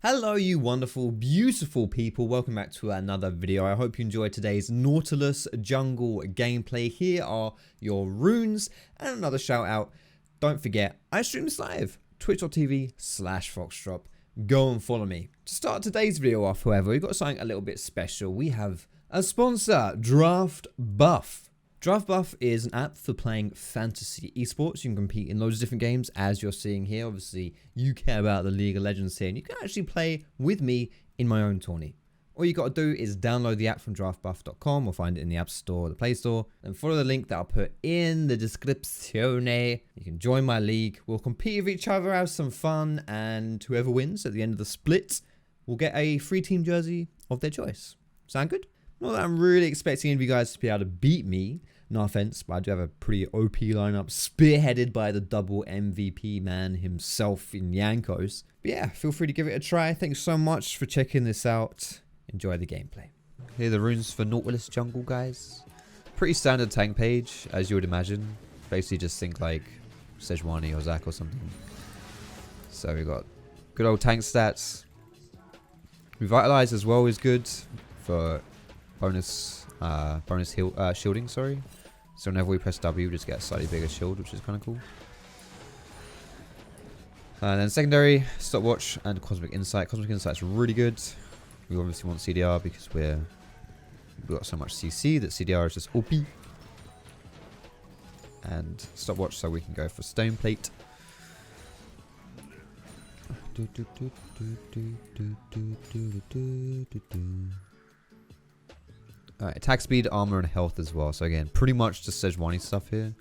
Hello you wonderful, beautiful people, welcome back to another video. I hope you enjoyed today's Nautilus jungle gameplay. Here are your runes and another shout out. Don't forget, I stream this live, twitch.tv/Foxdrop. Go and follow me. To start today's video off, however, we've got something a little bit special. We have a sponsor, Draft Buff. Draft Buff is an app for playing fantasy esports. You can compete in loads of different games, as you're seeing here. Obviously, you care about the League of Legends here, and you can actually play with me in my own tourney. All you got to do is download the app from draftbuff.com or find it in the App Store or the Play Store, and follow the link that I'll put in the description. You can join my league. We'll compete with each other, have some fun, and whoever wins at the end of the split will get a free team jersey of their choice. Sound good? Not that I'm really expecting any of you guys to be able to beat me, no offense, but I do have a pretty OP lineup spearheaded by the double MVP man himself in Yankos. But yeah, feel free to give it a try. Thanks so much for checking this out. Enjoy the gameplay. Here are the runes for Nautilus jungle, guys. Pretty standard tank page, as you would imagine. Basically just think like Sejuani or Zac or something. So we got good old tank stats. Revitalize as well is good for bonus shielding, sorry. So whenever we press W, we just get a slightly bigger shield, which is kind of cool. And then secondary, stopwatch and cosmic insight. Cosmic insight's really good. We obviously want CDR because we've got so much CC that CDR is just OP. And stopwatch so we can go for stone plate. Alright, attack speed, armor, and health as well. So again, pretty much just Sejuani stuff here.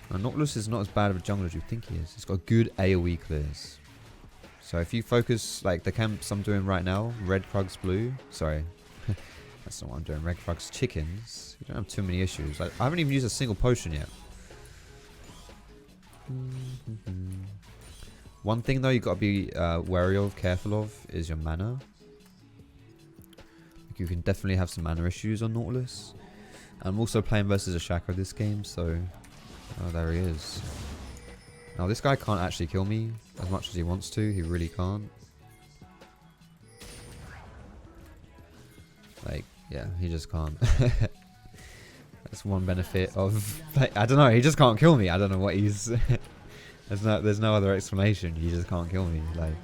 Now, Nautilus is not as bad of a jungler as you think he is. He's got good AoE clears. So if you focus, like the camps I'm doing right now, red Krugs blue. Sorry, that's not what I'm doing. Red Krugs chickens. You don't have too many issues. Like, I haven't even used a single potion yet. One thing though you got to be wary of, careful of, is your mana. You can definitely have some mana issues on Nautilus. I'm also playing versus a Shaco this game, so... Oh, there he is. Now, this guy can't actually kill me as much as he wants to. He really can't. Like, yeah, he just can't. That's one benefit of... Like, I don't know, he just can't kill me. I don't know what he's... there's no other explanation. He just can't kill me. Like...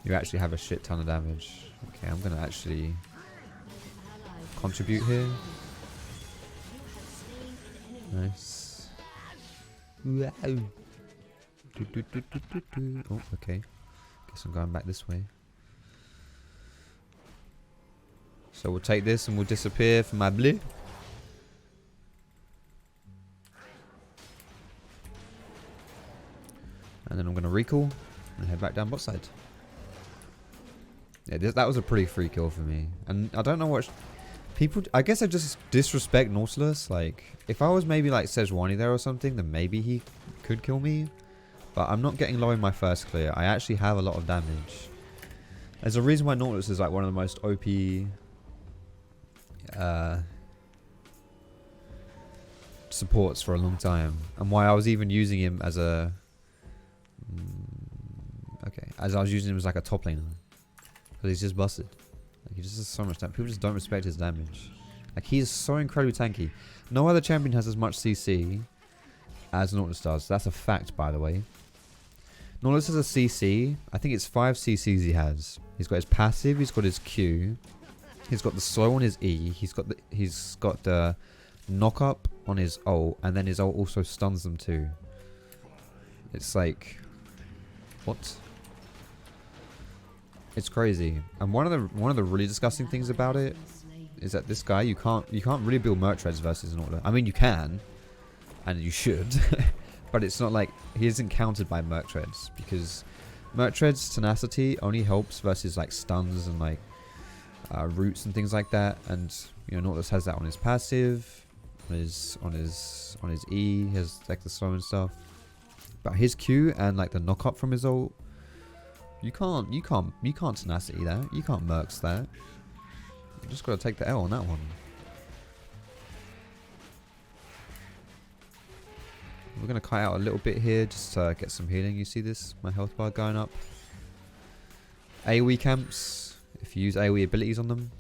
You actually have a shit ton of damage. Okay, I'm gonna actually contribute here. Nice. Wow. Oh, okay. Guess I'm going back this way. So we'll take this and we'll disappear for my blue. And then I'm gonna recall and head back down bot side. Yeah, that was a pretty free kill for me. And I don't know what... People... I guess I just disrespect Nautilus. Like, if I was maybe like Sejuani there or something, then maybe he could kill me. But I'm not getting low in my first clear. I actually have a lot of damage. There's a reason why Nautilus is like one of the most OP... supports for a long time. And why I was even using him as a... okay, as I was using him as like a top laner. Because he's just busted. Like, he just has so much damage. People just don't respect his damage. Like, he is so incredibly tanky. No other champion has as much CC as Nautilus does. That's a fact, by the way. Nautilus has a CC. I think it's 5 CCs he has. He's got his passive. He's got his Q. He's got the slow on his E. He's got the knock up on his ult. And then his ult also stuns them too. It's like... What? It's crazy. And one of the really disgusting things about it is that this guy, you can't really build merc treads versus Nautilus. I mean, you can, and you should, but it's not like he isn't countered by merc treads, because merc treads tenacity only helps versus like stuns and like roots and things like that. And you know, Nautilus has that on his passive, on his E, he has like the slow and stuff. But his Q and like the knock up from his ult, you can't tenacity that. You can't mercs that. You just gotta take the L on that one. We're going to kite out a little bit here just to get some healing. You see this? My health bar going up. AoE camps. If you use AoE abilities on them.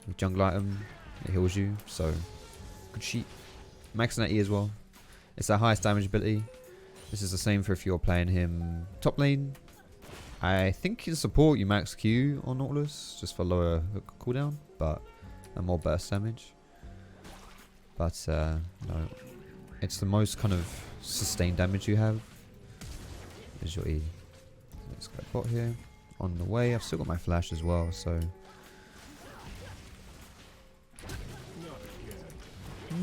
With jungle item, it heals you. So, good sheet. Maxing at E as well. It's our highest damage ability. This is the same for if you're playing him top lane. I think in support you max Q on Nautilus. Just for lower hook cooldown. But, and more burst damage. But, no. It's the most kind of sustained damage you have. Is your E. Let's go bot here. On the way. I've still got my flash as well, so.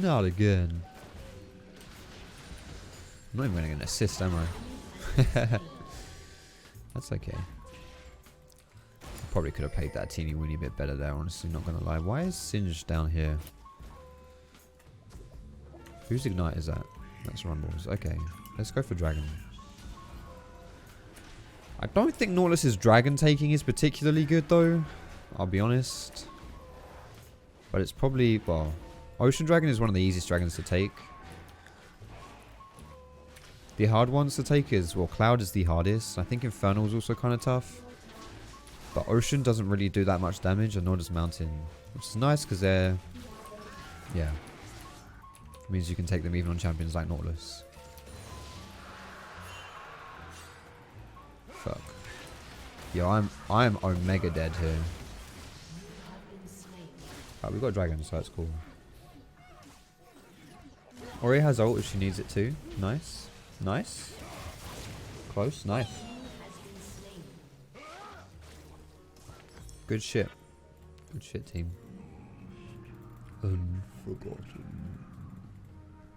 Not again. I'm not even going to get an assist, am I? That's okay. I probably could have played that teeny weeny bit better there, honestly, not going to lie. Why is Singe down here? Whose Ignite is that? That's Rumbles. Okay, let's go for Dragon. I don't think Nautilus's Dragon taking is particularly good though. I'll be honest. But it's probably, well, Ocean Dragon is one of the easiest dragons to take. The hard ones to take is, well, Cloud is the hardest. I think Infernal is also kind of tough. But Ocean doesn't really do that much damage, and nor does Mountain. Which is nice because they're, yeah. Means you can take them even on champions like Nautilus. Fuck. Yo, I'm Omega dead here. Right, we've got Dragon, so that's cool. Ori has ult if she needs it too. Nice. Nice. Close. Nice. Good shit. Good shit, team. Unforgotten.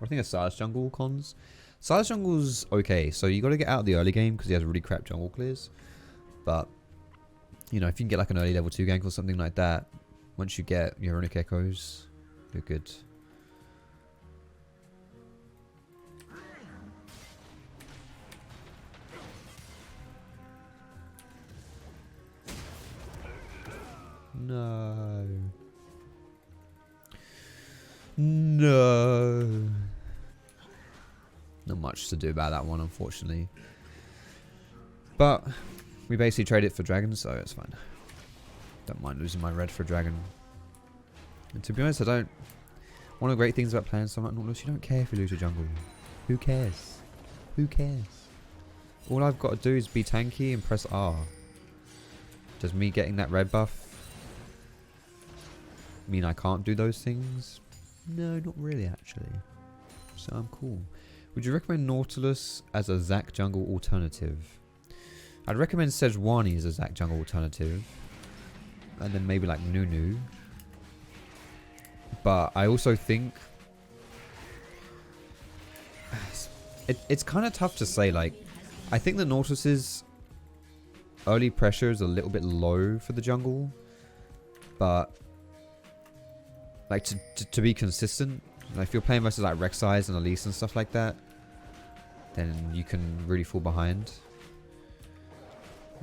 I think a Silas Jungle cons. Silas Jungle's okay, so you got to get out of the early game because he has really crap jungle clears. But, you know, if you can get like an early level 2 gank or something like that, once you get your Runic Echoes, you're good. No. No. Not much to do about that one, unfortunately. But we basically trade it for dragon, so it's fine. Don't mind losing my red for dragon. And to be honest, I don't. One of the great things about playing something like Nautilus, you don't care if you lose your jungle. Who cares? Who cares? All I've got to do is be tanky and press R. Does me getting that red buff mean I can't do those things? No, not really actually. So I'm cool. Would you recommend Nautilus as a Zac jungle alternative? I'd recommend Sejuani as a Zac jungle alternative. And then maybe like Nunu. But I also think it's kind of tough to say. Like, I think the Nautilus's early pressure is a little bit low for the jungle, but like to be consistent, like if you're playing versus like Rek'Sai and Elise and stuff like that, then you can really fall behind,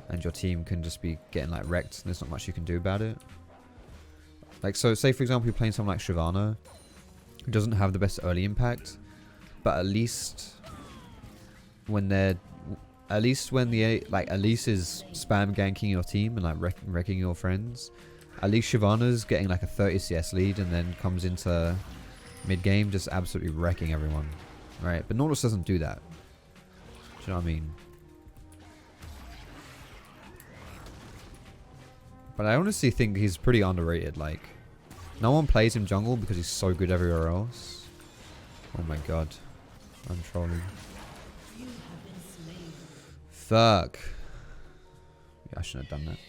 and your team can just be getting like wrecked. And there's not much you can do about it. Like, so say for example you're playing someone like Shyvana, who doesn't have the best early impact, but at least when the like Elise is spam ganking your team and like wrecking your friends, at least Shyvana's getting like a 30 CS lead and then comes into mid game just absolutely wrecking everyone, right? But Nautilus doesn't do that. Do you know what I mean? But I honestly think he's pretty underrated. Like, no one plays him jungle because he's so good everywhere else. Oh my god, I'm trolling. Fuck. Yeah, I shouldn't have done that.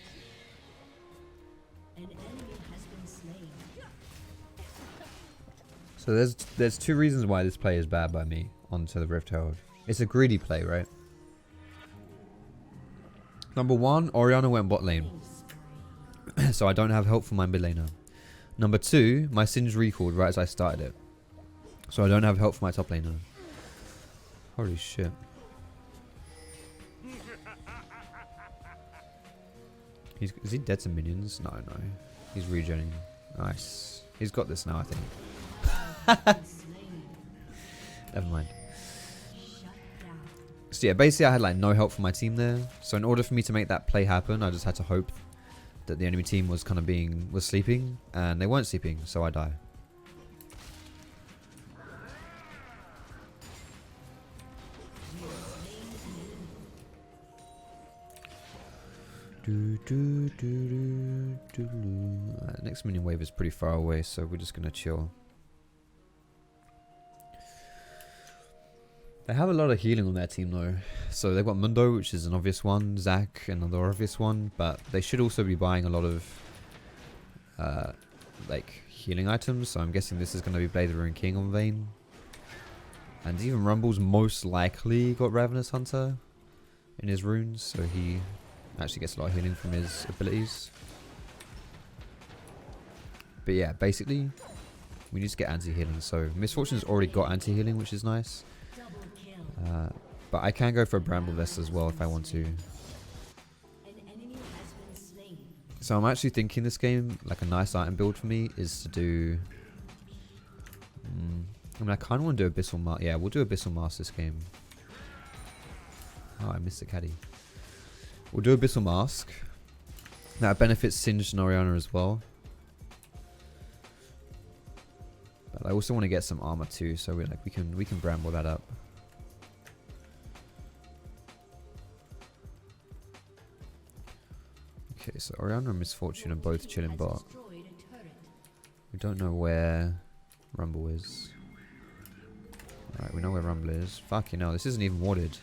So there's two reasons why this play is bad by me onto the Rift Herald. It's a greedy play, right? Number one, Orianna went bot lane. So I don't have help for my mid laner. Number two, my Singe recalled right as I started it. So I don't have help for my top laner. Holy shit. Is he dead to minions? No. He's regenerating. Nice. He's got this now, I think. Never mind. So yeah, basically I had like no help from my team there. So in order for me to make that play happen, I just had to hope that the enemy team was kind of was sleeping, and they weren't sleeping, so I die. Next minion wave is pretty far away, so we're just gonna chill. They have a lot of healing on their team though. So they've got Mundo, which is an obvious one, Zac, another obvious one, but they should also be buying a lot of like healing items, so I'm guessing this is going to be Blade of the Ruined King on Vayne. And even Rumble's most likely got Ravenous Hunter in his runes, so he actually gets a lot of healing from his abilities. But yeah, basically we need to get anti-healing, so Misfortune's already got anti-healing, which is nice. But I can go for a Bramble Vest as well if I want to. So I'm actually thinking this game, like a nice item build for me, is to do... I mean, I kind of want to do Abyssal Mask. Yeah, we'll do Abyssal Mask this game. Oh, I missed the caddy. We'll do Abyssal Mask. That benefits Singed and Orianna as well. But I also want to get some armor too, so we can Bramble that up. Okay, so Orianna and Misfortune are both chilling bot. We don't know where Rumble is. Alright, we know where Rumble is. Fucking hell, this isn't even warded.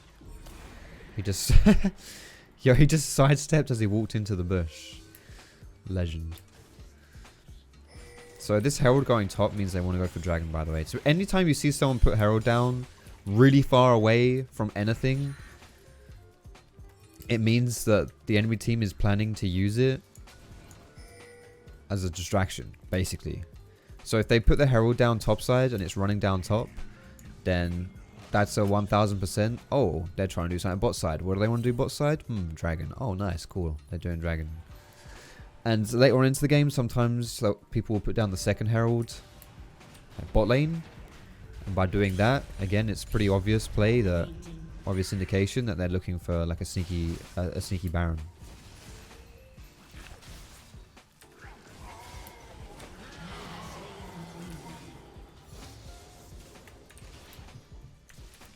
He just... Yo, he just sidestepped as he walked into the bush. Legend. So this Herald going top means they want to go for Dragon, by the way. So anytime you see someone put Herald down really far away from anything, it means that the enemy team is planning to use it as a distraction, basically. So if they put the Herald down topside and it's running down top, then that's a 1000%. Oh, they're trying to do something bot side. What do they want to do bot side? Dragon. Oh, nice, cool. They're doing Dragon. And later on into the game, sometimes people will put down the second Herald at bot lane. And by doing that, again, it's pretty obvious play that... Obvious indication that they're looking for like a sneaky Baron.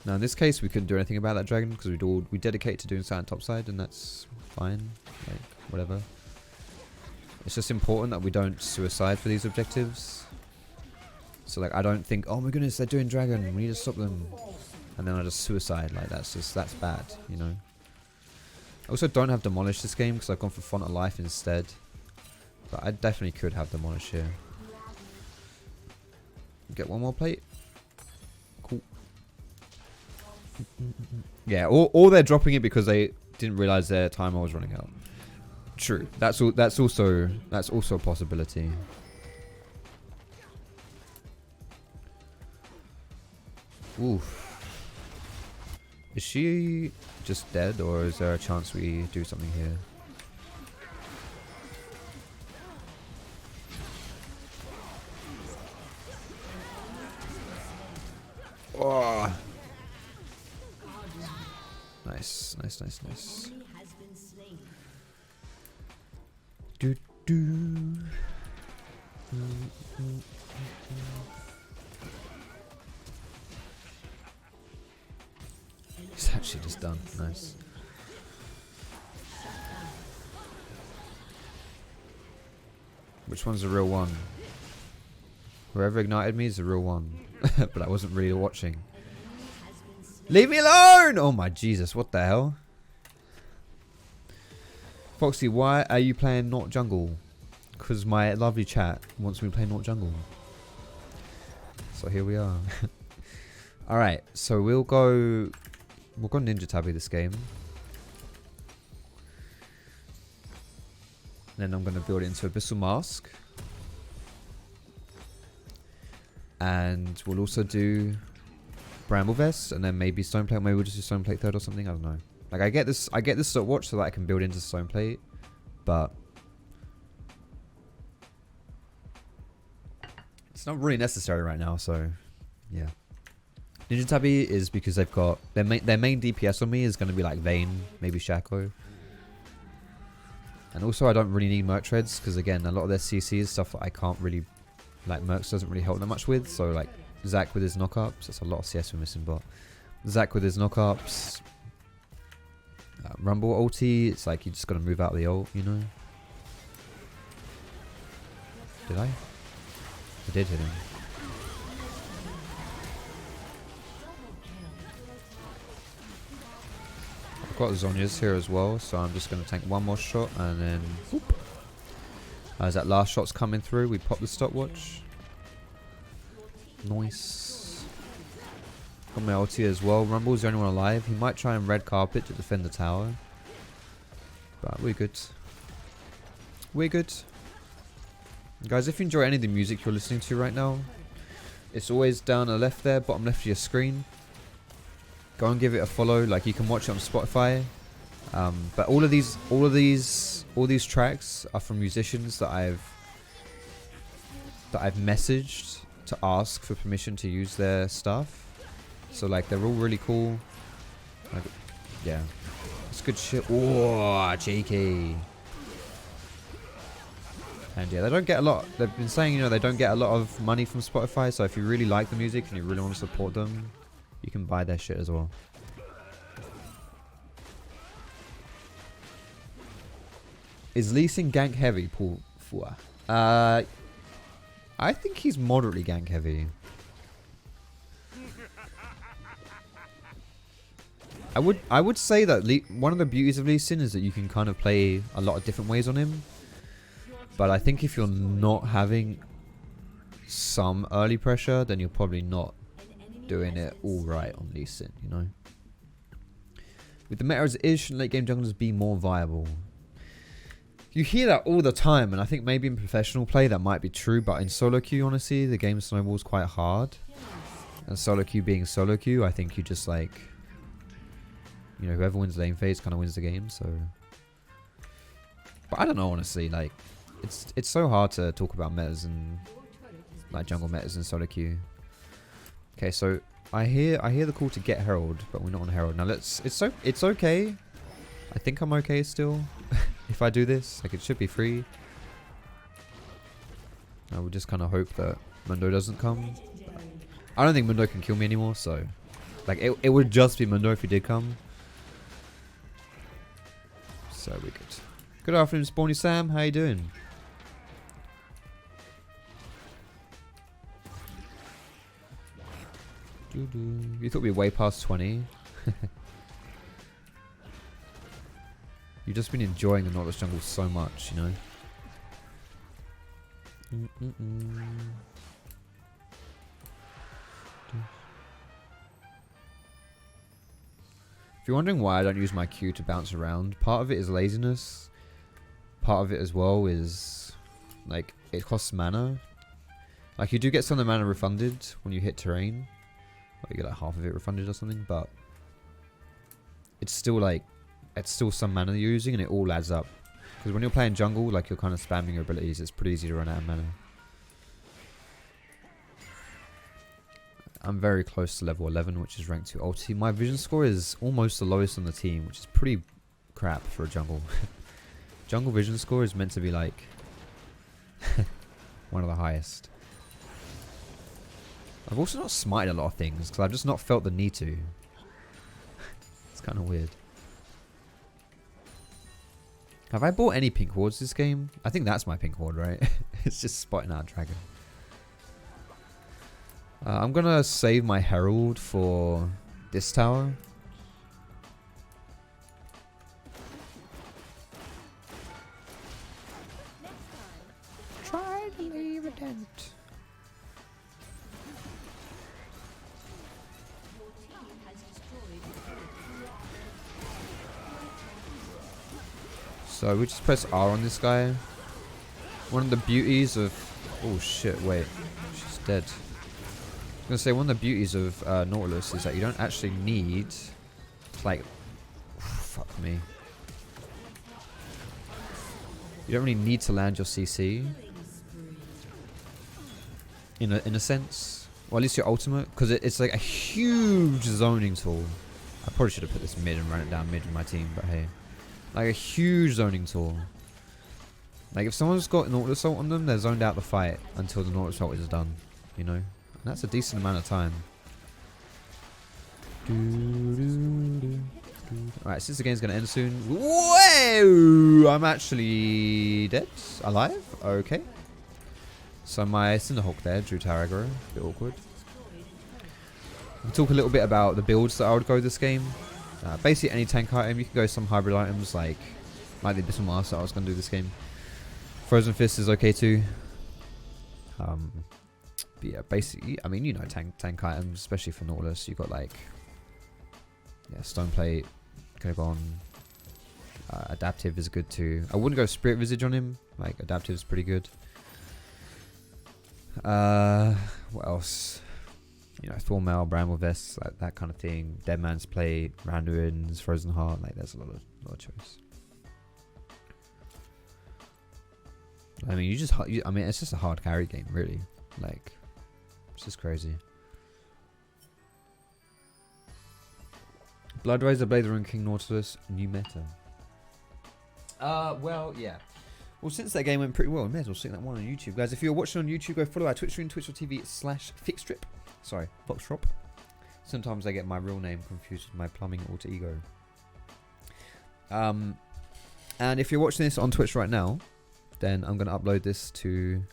Now in this case we couldn't do anything about that dragon because we dedicate to doing something topside, and that's fine. Like whatever. It's just important that we don't suicide for these objectives. So like I don't think, oh my goodness, they're doing dragon, we need to stop them. And then I just suicide, like that's bad, you know. I also don't have Demolish this game because I've gone for Font of Life instead. But I definitely could have Demolish here. Get one more plate. Cool. Yeah, or they're dropping it because they didn't realize their timer was running out. True. That's also a possibility. Oof. Is she just dead, or is there a chance we do something here? Oh. Nice. Do do. He's actually just done. Nice. Which one's the real one? Whoever ignited me is the real one. But I wasn't really watching. Leave me alone! Oh my Jesus, what the hell? Foxy, why are you playing not jungle? Because my lovely chat wants me to play not jungle. So here we are. Alright, so we'll go Ninja Tabby this game. Then I'm going to build it into Abyssal Mask. And we'll also do Bramble Vest, and then maybe Stoneplate. Maybe we'll just do Stoneplate third or something. I don't know. Like I get this stopwatch so that I can build into Stoneplate, but it's not really necessary right now. So yeah, Ninja Tabby is because they've got their main DPS on me is going to be like Vayne, maybe Shaco. And also I don't really need Merc Treads because again a lot of their CC is stuff that I can't really, like Mercs doesn't really help that much with. So like Zac with his knockups, that's a lot of CS we're missing, but Zac with his knockups, Rumble ulti, it's like you just got to move out of the ult, you know. Did I? I did hit him. I've got Zhonya's here as well, so I'm just going to take one more shot and then whoop. As that last shot's coming through, we pop the stopwatch. Nice. Got my ulti as well. Rumble's the only one alive. He might try and red carpet to defend the tower. But we're good. We're good. Guys, if you enjoy any of the music you're listening to right now, it's always down the left there, bottom left of your screen. Go and give it a follow. Like you can watch it on Spotify. But all these tracks are from musicians that I've messaged to ask for permission to use their stuff. So like they're all really cool. Like, yeah, it's good shit. Oh, cheeky. And yeah, they don't get a lot. They've been saying, you know, they don't get a lot of money from Spotify. So if you really like the music and you really want to support them, you can buy their shit as well. Is Lee Sin gank heavy, Paul Fua? I think he's moderately gank heavy. I would say that one of the beauties of Lee Sin is that you can kind of play a lot of different ways on him. But I think if you're not having some early pressure, then you're probably not doing it all right on Lee Sin, you know. With the meta as it is, shouldn't late game junglers be more viable? You hear that all the time, and I think maybe in professional play that might be true, but in solo queue, honestly, the game snowballs quite hard. And solo queue being solo queue, I think you just like, you know, whoever wins lane phase kind of wins the game. So, but I don't know, honestly, like it's so hard to talk about metas and like jungle metas and solo queue. Okay, so I hear the call to get Herald, but we're not on Herald now. It's okay. I think I'm okay still. If I do this, like it should be free. I would just kind of hope that Mundo doesn't come. I don't think Mundo can kill me anymore, so like it would just be Mundo if he did come. So we're good. Good afternoon, Spawny Sam. How you doing? You thought we were way past 20? You've just been enjoying the Nautilus jungle so much, you know? If you're wondering why I don't use my Q to bounce around, part of it is laziness. Part of it as well is, like, it costs mana. Like, you do get some of the mana refunded when you hit terrain. Like, you get like half of it refunded or something, but it's still like, it's still some mana you're using and it all adds up. Because when you're playing jungle, like you're kind of spamming your abilities, it's pretty easy to run out of mana. I'm very close to level 11, which is rank 2 ulti. My vision score is almost the lowest on the team, which is pretty crap for a jungle. Jungle vision score is meant to be like one of the highest. I've also not smited a lot of things because I've just not felt the need to. It's kind of weird. Have I bought any pink wards this game? I think that's my pink ward, right? It's just spotting out a dragon. I'm going to save my herald for this tower. Try to leave a dent. So we just press R on this guy. One of the beauties of... Oh shit, wait. She's dead. I was going to say, one of the beauties of Nautilus is that you don't actually need... Like... Fuck me. You don't really need to land your CC. In a sense. Or at least your ultimate, because it's like a huge zoning tool. I probably should have put this mid and run it down mid with my team, but hey. Like a huge zoning tool. Like if someone's got an Nautilus ult on them, they're zoned out the fight until the Nautilus ult is done. You know? And that's a decent amount of time. Alright, since the game's going to end soon. Whoa! I'm actually dead. Alive? Okay. So my Cinderhawk there drew tower aggro. A bit awkward. We'll talk a little bit about the builds that I would go this game. Basically any tank item. You can go some hybrid items like the Abyssal Master I was going to do this game. Frozen Fist is okay too. But yeah, basically, I mean, you know, tank items, especially for Nautilus. You've got like, yeah, Stone Plate, could have gone. Adaptive is good too. I wouldn't go Spirit Visage on him. Like, Adaptive is pretty good. What else? You know, Thornmail, Bramble Vest, like that kind of thing. Dead Man's Plate, Randuin's, Frozen Heart. Like, there's a lot of choice. I mean, I mean, it's just a hard carry game, really. Like, it's just crazy. Blood Razor, Blade of the Rune King, Nautilus, new meta. Well, yeah. Well, since that game went pretty well, we may as well stick that one on YouTube. Guys, if you're watching on YouTube, go follow our Twitch stream, twitch.tv/Foxdrop. Sorry, Foxdrop. Sometimes I get my real name confused with my plumbing alter ego. And if you're watching this on Twitch right now, then I'm going to upload this to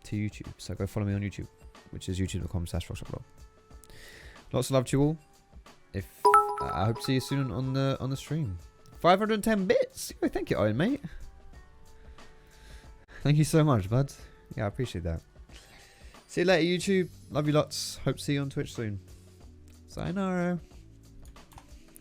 YouTube. So go follow me on YouTube, which is youtube.com/Foxdrop. Lots of love to you all. I hope to see you soon on the stream. 510 bits. Oh, thank you, Owen, mate. Thank you so much, bud. Yeah, I appreciate that. See you later, YouTube. Love you lots. Hope to see you on Twitch soon. Sayonara.